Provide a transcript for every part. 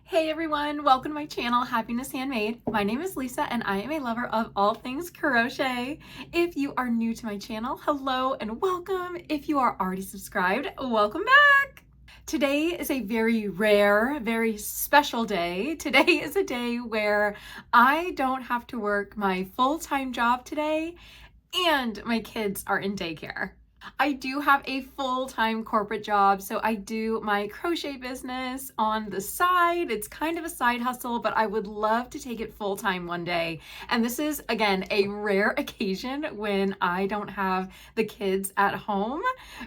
Hey everyone, welcome to my channel, Happiness Handmade. My name is Lisa and I am a lover of all things crochet. If you are new to my channel, hello and welcome. If you are already subscribed, welcome back. Today is a very rare, very special day. Today is a day where I don't have to work my full-time job today and my kids are in daycare. I do have a full-time corporate job, so I do my crochet business on the side. It's kind of a side hustle, but I would love to take it full-time one day. And this is, again, a rare occasion when I don't have the kids at home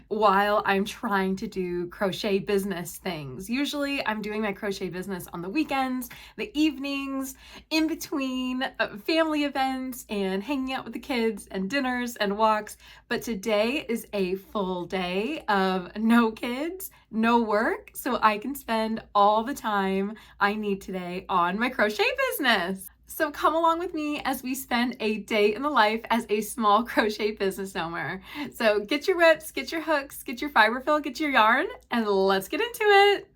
while I'm trying to do crochet business things. Usually I'm doing my crochet business on the weekends, the evenings, in between family events and hanging out with the kids and dinners and walks. But today is a full day of no kids, no work, so I can spend all the time I need today on my crochet business. So come along with me as we spend a day in the life as a small crochet business owner. So get your whips, get your hooks, get your fiber fill, get your yarn, and let's get into it.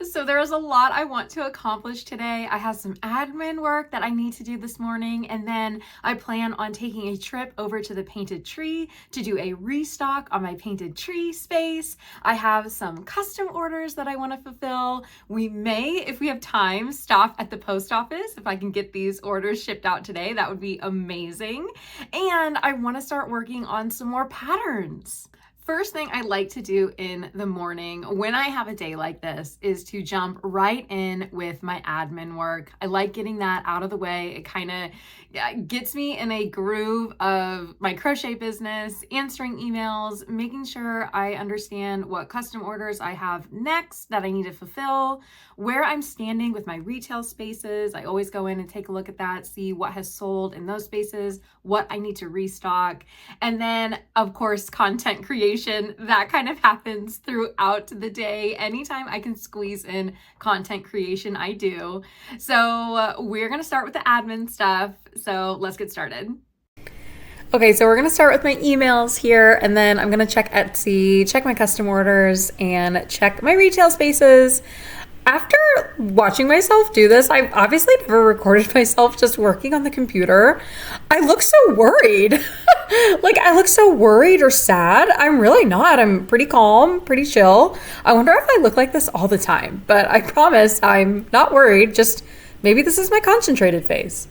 So there is a lot I want to accomplish today. I have some admin work that I need to do this morning, and then I plan on taking a trip over to the painted tree to do a restock on my painted tree space. I have some custom orders that I want to fulfill. We may, if we have time, stop at the post office. If I can get these orders shipped out today, that would be amazing. And I want to start working on some more patterns. First thing I like to do in the morning when I have a day like this is to jump right in with my admin work. I like getting that out of the way. It kind of gets me in a groove of my crochet business, answering emails, making sure I understand what custom orders I have next that I need to fulfill, where I'm standing with my retail spaces. I always go in and take a look at that, see what has sold in those spaces, what I need to restock, and then of course content creation. That kind of happens throughout the day. Anytime I can squeeze in content creation, I do. So we're gonna start with the admin stuff. So let's get started. Okay, so we're gonna start with my emails here, and then I'm gonna check Etsy, check my custom orders, and check my retail spaces. After watching myself do this, I've obviously never recorded myself just working on the computer. I look so worried. Like, I look so worried or sad. I'm really not. I'm pretty calm, pretty chill. I wonder if I look like this all the time, but I promise I'm not worried. Just maybe this is my concentrated phase.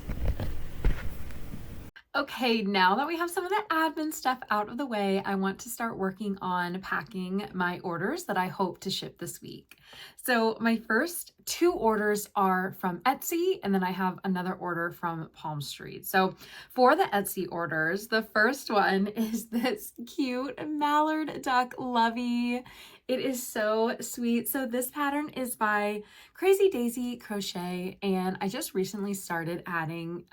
Okay, now that we have some of the admin stuff out of the way, I want to start working on packing my orders that I hope to ship this week. So my first two orders are from Etsy, and then I have another order from Palm Street. So for the Etsy orders, the first one is this cute Mallard duck lovey. It is so sweet. So this pattern is by Crazy Daisy Crochet, and I just recently started adding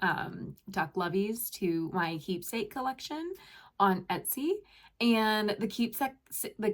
duck loveys to my keepsake collection on Etsy. And the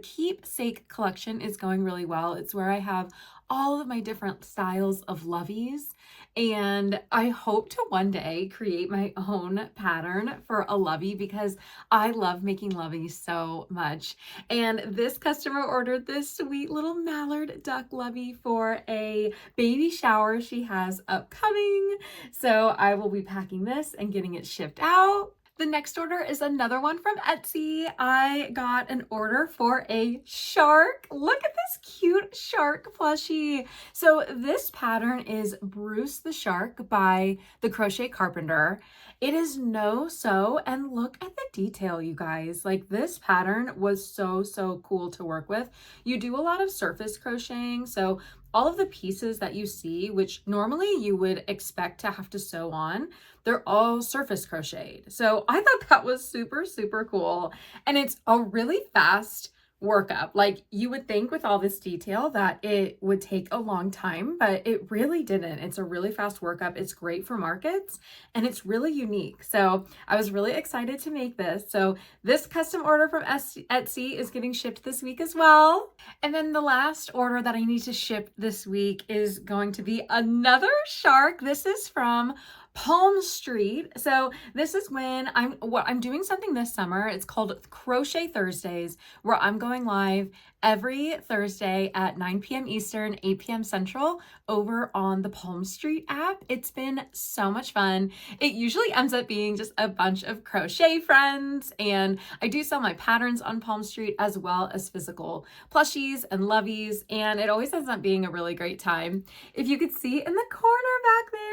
keepsake collection is going really well. It's where I have all of my different styles of loveies, and I hope to one day create my own pattern for a lovey because I love making loveys so much. And this customer ordered this sweet little Mallard duck lovey for a baby shower she has upcoming. So I will be packing this and getting it shipped out. The next order is another one from Etsy. I got an order for a shark. Look at this cute shark plushie. So this pattern is Bruce the Shark by the Crochet Carpenter. It is no sew, and look at the detail, you guys. Like, this pattern was so cool to work with. You do a lot of surface crocheting, so all of the pieces that you see, which normally you would expect to have to sew on, they're all surface crocheted. So I thought that was super cool. And it's a really fast workup. Like, you would think with all this detail that it would take a long time, but it really didn't. It's a really fast workup. It's great for markets and it's really unique. So I was really excited to make this. So this custom order from Etsy is getting shipped this week as well. And then the last order that I need to ship this week is going to be another shark. This is from Palm Street. So this is when I'm doing something this summer. It's called Crochet Thursdays, where I'm going live every Thursday at 9 p.m. Eastern, 8 p.m. Central over on the Palm Street app. It's been so much fun. It usually ends up being just a bunch of crochet friends, and I do sell my patterns on Palm Street as well as physical plushies and loveies, and it always ends up being a really great time. If you could see in the corner back there,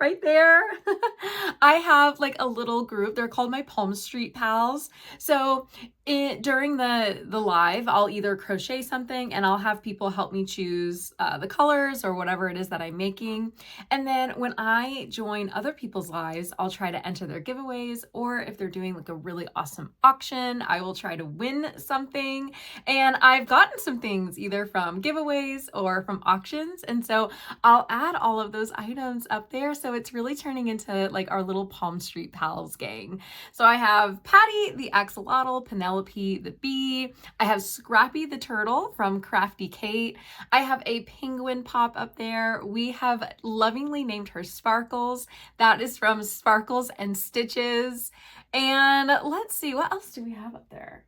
right there, I have like a little group. They're called my Palm Street pals. So during the live, I'll either crochet something and I'll have people help me choose the colors or whatever it is that I'm making. And then when I join other people's lives, I'll try to enter their giveaways, or if they're doing like a really awesome auction, I will try to win something. And I've gotten some things either from giveaways or from auctions. And so I'll add all of those items up there. So it's really turning into like our little Palm Street pals gang. So I have Patty the axolotl, Penelope the bee. I have Scrappy the turtle from Crafty Kate. I have a penguin pop up there. We have lovingly named her Sparkles. That is from Sparkles and Stitches. And let's see, what else do we have up there?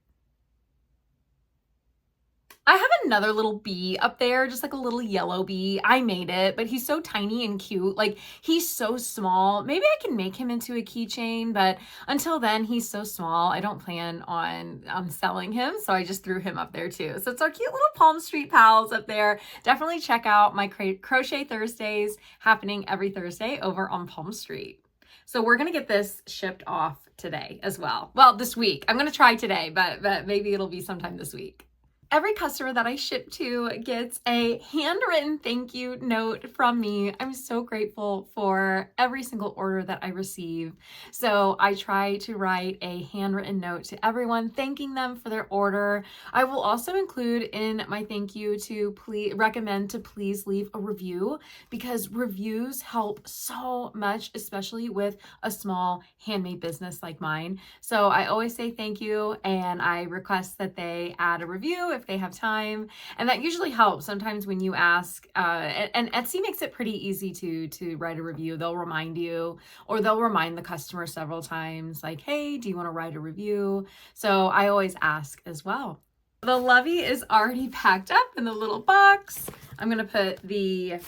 I have another little bee up there, just like a little yellow bee. I made it, but he's so tiny and cute. Like, he's so small. Maybe I can make him into a keychain, but until then, he's so small. I don't plan on selling him, so I just threw him up there too. So it's our cute little Palm Street pals up there. Definitely check out my Crochet Thursdays happening every Thursday over on Palm Street. So we're going to get this shipped off today as well. Well, this week. I'm going to try today, but maybe it'll be sometime this week. Every customer that I ship to gets a handwritten thank you note from me. I'm so grateful for every single order that I receive. So I try to write a handwritten note to everyone, thanking them for their order. I will also include in my thank you to please leave a review, because reviews help so much, especially with a small handmade business like mine. So I always say thank you, and I request that they add a review if they have time, and that usually helps. Sometimes when you ask, and Etsy makes it pretty easy to write a review. They'll remind you, or they'll remind the customer several times, like, hey, do you want to write a review? So I always ask as well. The Lovey is already packed up in the little box. I'm gonna put the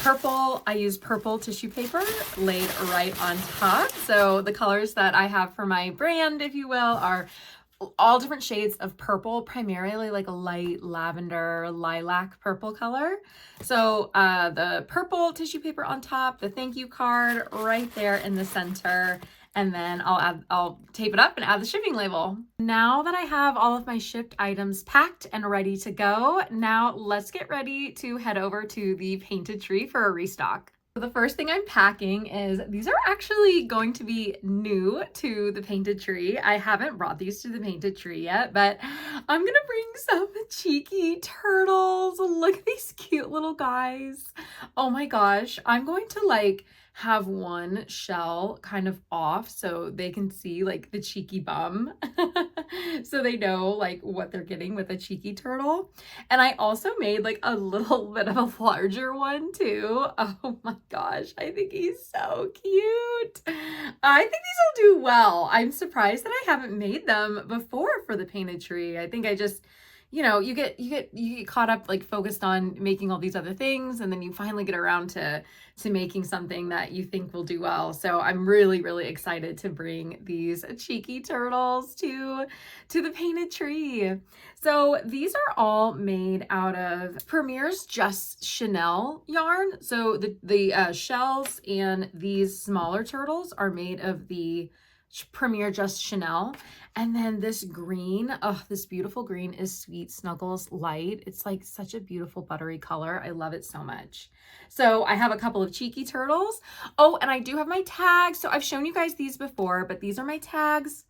purple, I use purple tissue paper laid right on top. So the colors that I have for my brand, if you will, are all different shades of purple, primarily like a light lavender, lilac purple color. So the purple tissue paper on top, the thank you card right there in the center, and then I'll tape it up and add the shipping label. Now that I have all of my shipped items packed and ready to go, now let's get ready to head over to the painted tree for a restock. The first thing I'm packing is, these are actually going to be new to the painted tree. I haven't brought these to the painted tree yet, but I'm gonna bring some cheeky turtles. Look at these cute little guys. Oh my gosh, I'm going to like have one shell kind of off so they can see like the cheeky bum so they know like what they're getting with a cheeky turtle. And I also made like a little bit of a larger one too. Oh my gosh, I think he's so cute. I think these will do well. I'm surprised that I haven't made them before for the painted tree. I think I just, you know, you get caught up like focused on making all these other things, and then you finally get around to making something that you think will do well. So I'm really, really excited to bring these cheeky turtles to the painted tree. So these are all made out of Premier's Just Chanel yarn. So the shells and these smaller turtles are made of the Premier Just Chanel. And then this green, oh, this beautiful green is Sweet Snuggles Light. It's like such a beautiful buttery color. I love it so much. So I have a couple of cheeky turtles. Oh, and I do have my tags. So I've shown you guys these before, but these are my tags.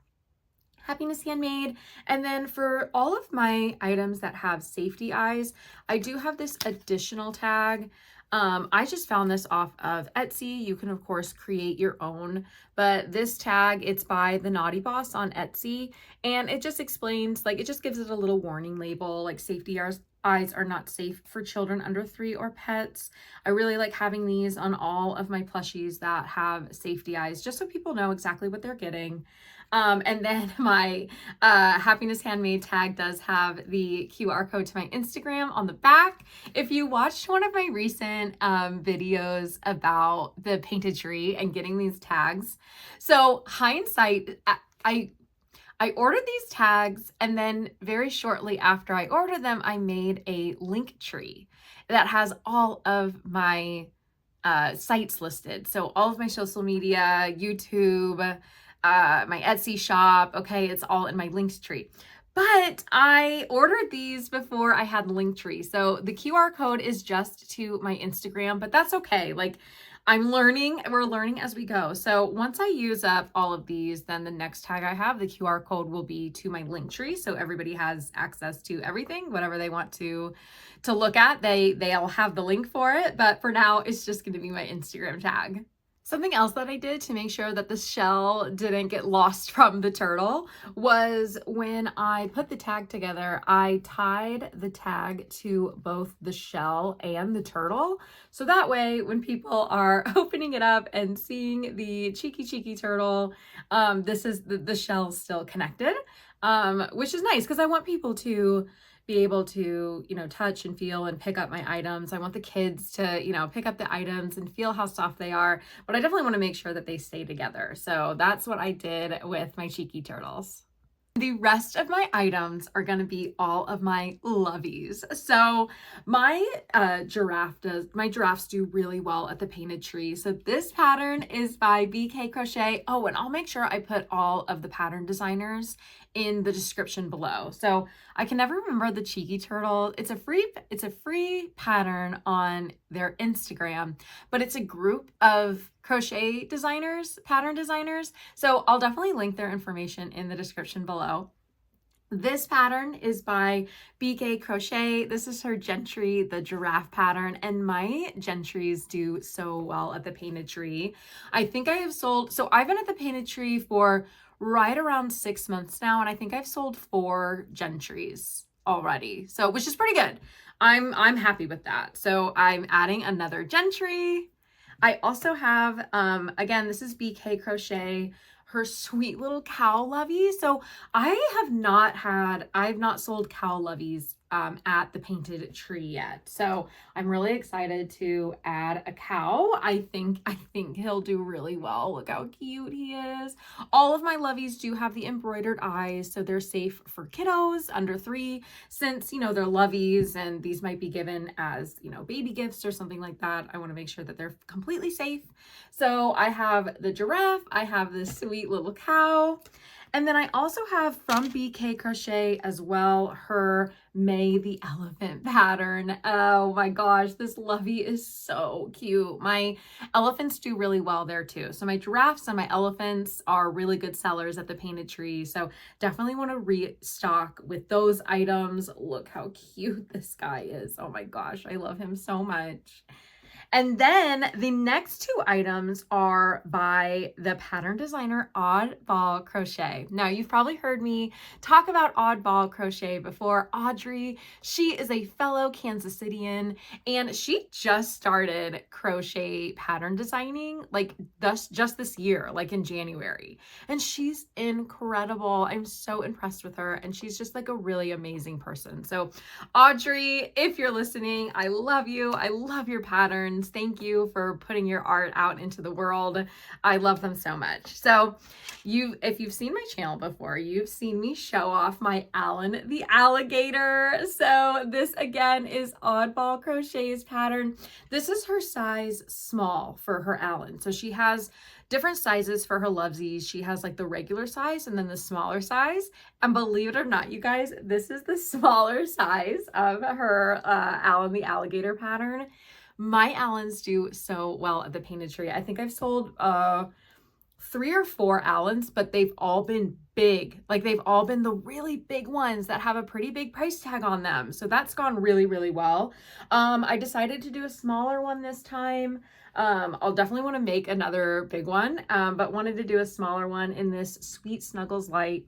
Happiness Handmade. And then for all of my items that have safety eyes, I do have this additional tag. I just found this off of Etsy. You can of course create your own, but this tag, it's by the Knotty Boss on Etsy, and it just explains, like, it just gives it a little warning label, like safety eyes are not safe for children under 3 or pets. I really like having these on all of my plushies that have safety eyes, just so people know exactly what they're getting. And then my Happiness Handmade tag does have the QR code to my Instagram on the back. If you watched one of my recent videos about the painted tree and getting these tags, so hindsight, I ordered these tags, and then very shortly after I ordered them, I made a link tree that has all of my sites listed. So all of my social media, YouTube, my Etsy shop, okay, it's all in my links tree. But I ordered these before I had the link tree. So the QR code is just to my Instagram, but that's okay. Like, I'm learning, we're learning as we go. So once I use up all of these, then the next tag I have, the QR code will be to my link tree. So everybody has access to everything, whatever they want to look at, they'll have the link for it. But for now, it's just going to be my Instagram tag. Something else that I did to make sure that the shell didn't get lost from the turtle was when I put the tag together, I tied the tag to both the shell and the turtle. So that way, when people are opening it up and seeing the cheeky turtle, this is the shell's still connected, which is nice because I want people to be able to, you know, touch and feel and pick up my items. I want the kids to, you know, pick up the items and feel how soft they are, but I definitely want to make sure that they stay together. So that's what I did with my cheeky turtles. The rest of my items are going to be all of my Loveies. So my giraffes do really well at the painted tree. So this pattern is by BK Crochet. Oh, and I'll make sure I put all of the pattern designers in the description below. So I can never remember the cheeky turtle. It's a free pattern on their Instagram, but it's a group of crochet designers, pattern designers. So I'll definitely link their information in the description below. This pattern is by BK Crochet. This is her Gentry, the giraffe pattern, and my Gentries do so well at the painted tree. I think I have sold, so I've been at the painted tree for right around 6 months now, and I think I've sold 4 Gentries already, so which is pretty good. I'm happy with that. So I'm adding another Gentry. I also have, again, this is BK Crochet, her sweet little cow lovey. So I've not sold cow loveys at the painted tree yet. So I'm really excited to add a cow. I think he'll do really well. Look how cute he is. All of my loveys do have the embroidered eyes, so they're safe for kiddos under 3, since, you know, they're loveys and these might be given as, you know, baby gifts or something like that. I want to make sure that they're completely safe. So I have the giraffe, I have this sweet little cow, and then I also have from BK Crochet as well her May the Elephant pattern. Oh my gosh, this lovey is so cute. My elephants do really well there too. So my giraffes and my elephants are really good sellers at the painted tree. So definitely want to restock with those items. Look how cute this guy is. Oh my gosh, I love him so much. And then the next 2 items are by the pattern designer Oddball Crochet. Now, you've probably heard me talk about Oddball Crochet before. Audrey, she is a fellow Kansas Citian, and she just started crochet pattern designing like just this year, like in January. And she's incredible. I'm so impressed with her, and she's just like a really amazing person. So Audrey, if you're listening, I love you. I love your patterns. Thank you for putting your art out into the world. I love them so much. So if you've seen my channel before, you've seen me show off my Alan the alligator. So this again is Oddball Crochet's pattern. This is her size small for her Alan. So she has different sizes for her lovesies. She has like the regular size and then the smaller size. And believe it or not, you guys, this is the smaller size of her Alan the alligator pattern. My Allens do so well at the painted tree. I think I've sold 3 or 4 Allens, but they've all been big. Like they've all been the really big ones that have a pretty big price tag on them. So that's gone really, really well. I decided to do a smaller one this time. I'll definitely want to make another big one, but wanted to do a smaller one in this Sweet Snuggles Light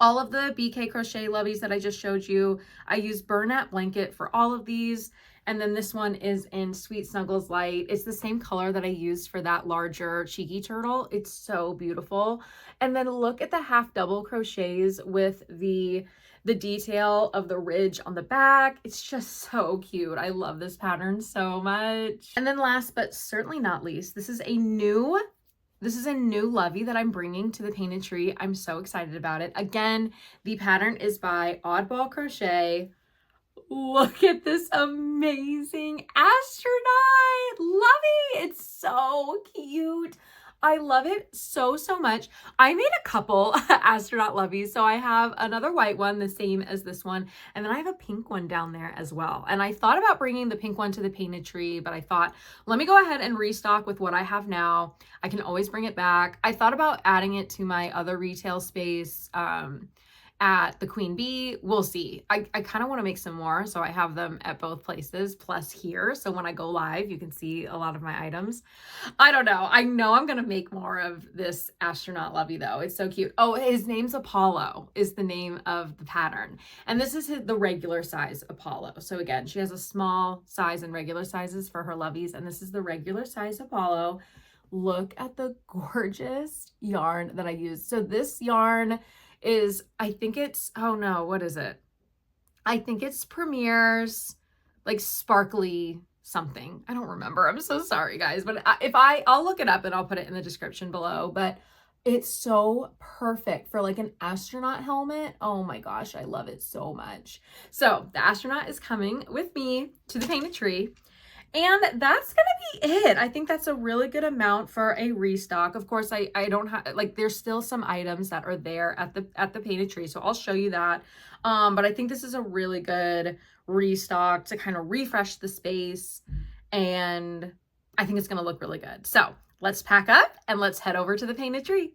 All of the BK Crochet Loveies that I just showed you, I use Burnette Blanket for all of these. And then this one is in Sweet Snuggles Light. It's the same color that I used for that larger cheeky turtle. It's so beautiful. And then look at the half double crochets with the detail of the ridge on the back. It's just so cute. I love this pattern so much. And then last but certainly not least, this is a new Lovey that I'm bringing to the painted tree. I'm so excited about it. Again, the pattern is by Oddball Crochet. Look at this amazing astronaut Lovey. It's so cute. I love it so, so much. I made a couple astronaut Loveys. So I have another white one, the same as this one. And then I have a pink one down there as well. And I thought about bringing the pink one to the painted tree, but I thought, let me go ahead and restock with what I have now. I can always bring it back. I thought about adding it to my other retail space, at the Queen Bee. We'll see. I kind of want to make some more, so I have them at both places plus here, so when I go live you can see a lot of my items. I don't know. I know I'm gonna make more of this astronaut Lovey though. It's so cute. Oh, his name's Apollo is the name of the pattern, and this is the regular size Apollo. So again, she has a small size and regular sizes for her Loveys, and this is the regular size Apollo. Look at the gorgeous yarn that I used. So this yarn is, I think it's, oh no, what is it? I think it's Premier's like sparkly something. I don't remember. I'm so sorry guys, but I'll look it up and I'll put it in the description below, but it's so perfect for like an astronaut helmet. Oh my gosh, I love it so much. So the astronaut is coming with me to the painted tree. And that's gonna be it. I think that's a really good amount for a restock. Of course, I don't have, like, there's still some items that are there at the painted tree, so I'll show you that. But I think this is a really good restock to kind of refresh the space, and I think it's gonna look really good. So let's pack up and let's head over to the painted tree.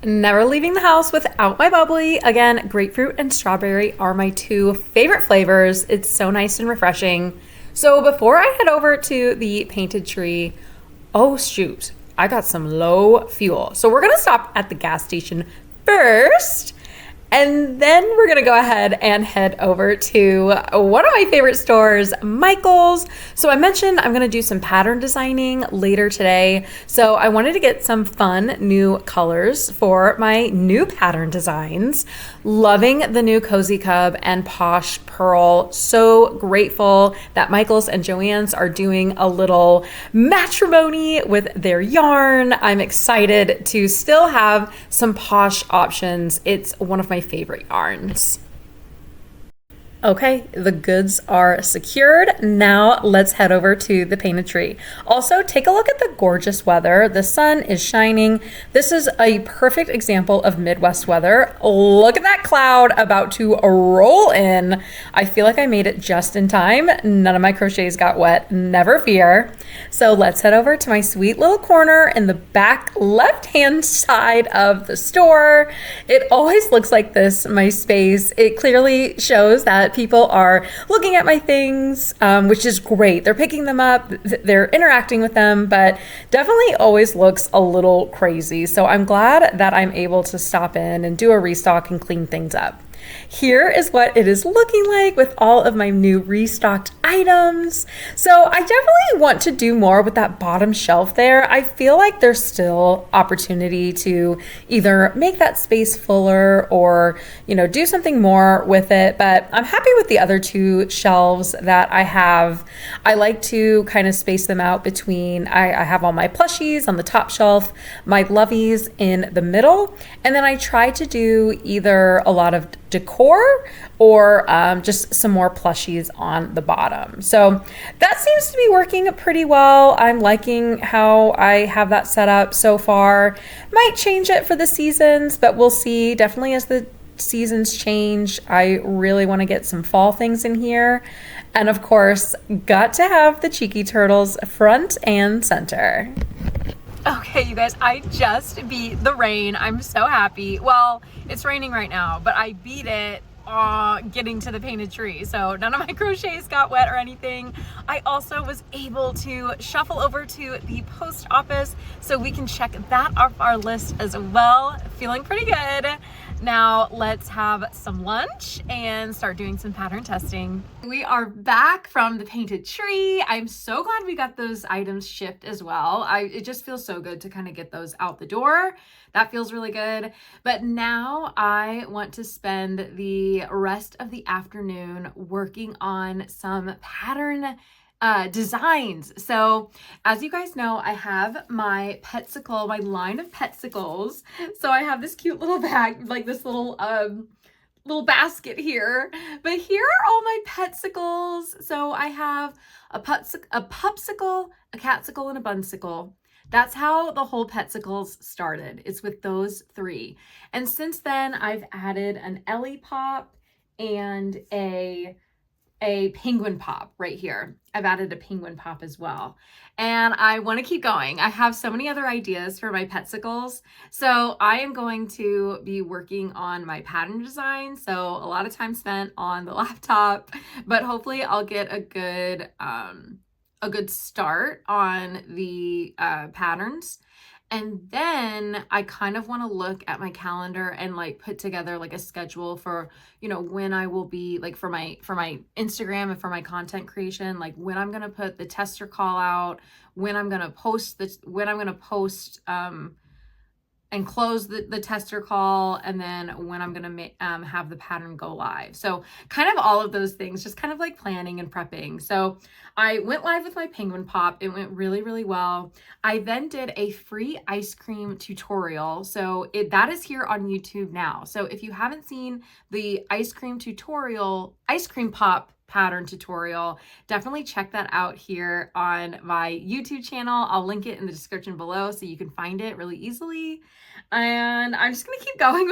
Never leaving the house without my bubbly. Again, grapefruit and strawberry are my two favorite flavors. It's so nice and refreshing. So before I head over to the painted tree, oh shoot, I got some low fuel. So we're gonna stop at the gas station first, and then we're gonna go ahead and head over to one of my favorite stores, Michael's. So I mentioned I'm gonna do some pattern designing later today. So I wanted to get some fun new colors for my new pattern designs. Loving the new Cozy Cub and Posh Pearl. So grateful that Michael's and Joann's are doing a little matrimony with their yarn. I'm excited to still have some posh options. It's one of my favorite yarns. Okay, the goods are secured. Now let's head over to the painted tree. Also, take a look at the gorgeous weather. The sun is shining. This is a perfect example of Midwest weather. Look at that cloud about to roll in. I feel like I made it just in time. None of my crochets got wet, never fear. So let's head over to my sweet little corner in the back left-hand side of the store. It always looks like this, my space. It clearly shows that people are looking at my things, which is great. They're picking them up, they're interacting with them, but definitely always looks a little crazy. So I'm glad that I'm able to stop in and do a restock and clean things up. Here is what it is looking like with all of my new restocked items. So I definitely want to do more with that bottom shelf there. I feel like there's still opportunity to either make that space fuller or, you know, do something more with it. But I'm happy with the other two shelves that I have. I like to kind of space them out between, I have all my plushies on the top shelf, my Loveys in the middle, and then I try to do either a lot of decor or just some more plushies on the bottom. So that seems to be working pretty well. I'm liking how I have that set up so far. Might change it for the seasons, but we'll see. Definitely as the seasons change, I really want to get some fall things in here. And of course, got to have the cheeky turtles front and center. Okay, you guys, I just beat the rain. I'm so happy. Well, it's raining right now, but I beat it getting to the painted tree. So none of my crochets got wet or anything. I also was able to shuffle over to the post office so we can check that off our list as well. Feeling pretty good. Now let's have some lunch and start doing some pattern testing. We are back from the painted tree. I'm so glad we got those items shipped as well. It just feels so good to kind of get those out the door. That feels really good. But now I want to spend the rest of the afternoon working on some pattern designs. So as you guys know, I have my Petsicle, my line of Petsicles. So I have this cute little bag, like this little basket here. But here are all my Petsicles. So I have a Pupsicle, a Catsicle, and a Bunsicle. That's how the whole Petsicles started. It's with those three. And since then, I've added an Ellie Pop and a penguin pop right here. I've added a penguin pop as well. And I want to keep going. I have so many other ideas for my Petsicles. So I am going to be working on my pattern design. So a lot of time spent on the laptop, but hopefully I'll get a good start on the patterns. And then I kind of want to look at my calendar and like put together like a schedule for, you know, when I will be like for my Instagram and for my content creation, like when I'm going to put the tester call out, when I'm going to post and close the tester call, and then when I'm going to have the pattern go live. So kind of all of those things, just kind of like planning and prepping. So I went live with my penguin pop. It went really, really well. I then did a free ice cream tutorial. So that is here on YouTube now. So if you haven't seen the ice cream pop pattern tutorial, definitely check that out here on my YouTube channel. I'll link it in the description below so you can find it really easily. And I'm just gonna keep going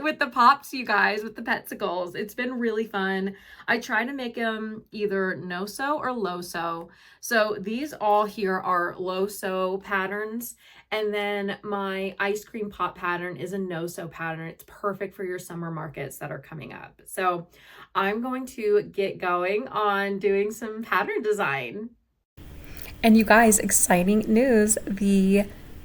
with the pops, you guys, with the Petsicles. It's been really fun. I try to make them either no-sew or low-sew. So these all here are low-sew patterns. And then my ice cream pop pattern is a no-sew pattern. It's perfect for your summer markets that are coming up. So I'm going to get going on doing some pattern design. And you guys, exciting news. The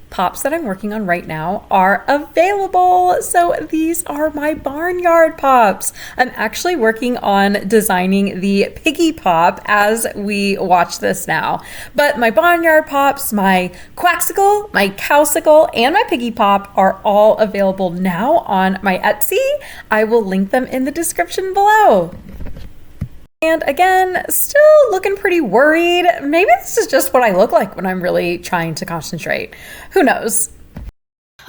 pops that I'm working on right now are available. So these are my barnyard pops. I'm actually working on designing the piggy pop as we watch this now. But my barnyard pops, my quaxicle, my cowsicle, and my piggy pop are all available now on my Etsy. I will link them in the description below. And again, still looking pretty worried. Maybe this is just what I look like when I'm really trying to concentrate. Who knows?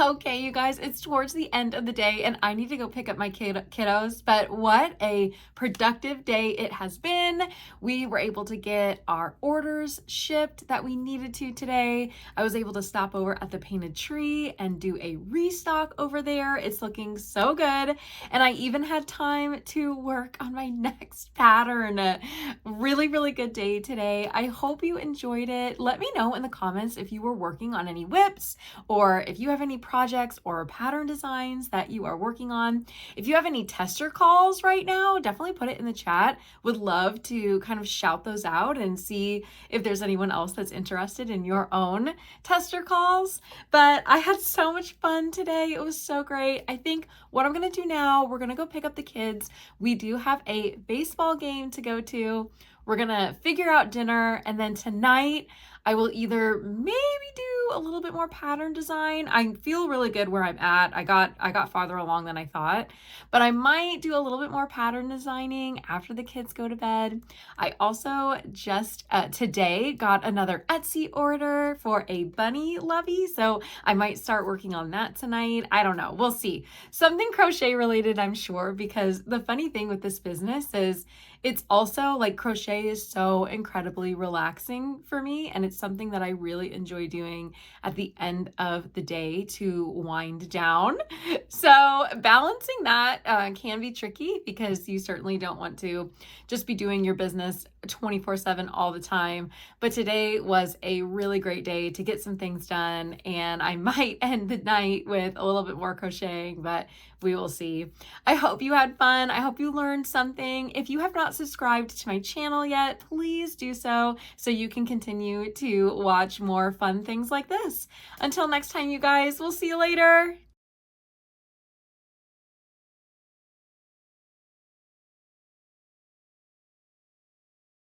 Okay, you guys, it's towards the end of the day and I need to go pick up my kiddos, but what a productive day it has been. We were able to get our orders shipped that we needed to today. I was able to stop over at the painted tree and do a restock over there. It's looking so good. And I even had time to work on my next pattern. Really, really good day today. I hope you enjoyed it. Let me know in the comments if you were working on any whips or if you have any projects or pattern designs that you are working on. If you have any tester calls right now, definitely put it in the chat. Would love to kind of shout those out and see if there's anyone else that's interested in your own tester calls. But I had so much fun today. It was so great. I think what I'm going to do now, we're going to go pick up the kids. We do have a baseball game to go to. We're going to figure out dinner, and then tonight I will either maybe do a little bit more pattern design. I feel really good where I'm at. I got farther along than I thought, but I might do a little bit more pattern designing after the kids go to bed. I also just today got another Etsy order for a bunny lovey, so I might start working on that tonight. I don't know. We'll see. Something crochet related, I'm sure, because the funny thing with this business is it's also like crochet is so incredibly relaxing for me, and it's something that I really enjoy doing at the end of the day to wind down. So balancing that can be tricky because you certainly don't want to just be doing your business 24/7 all the time. But today was a really great day to get some things done, and I might end the night with a little bit more crocheting, but we will see. I hope you had fun. I hope you learned something. If you have not subscribed to my channel yet, please do so you can continue to watch more fun things like this. Until next time, you guys, we'll see you later.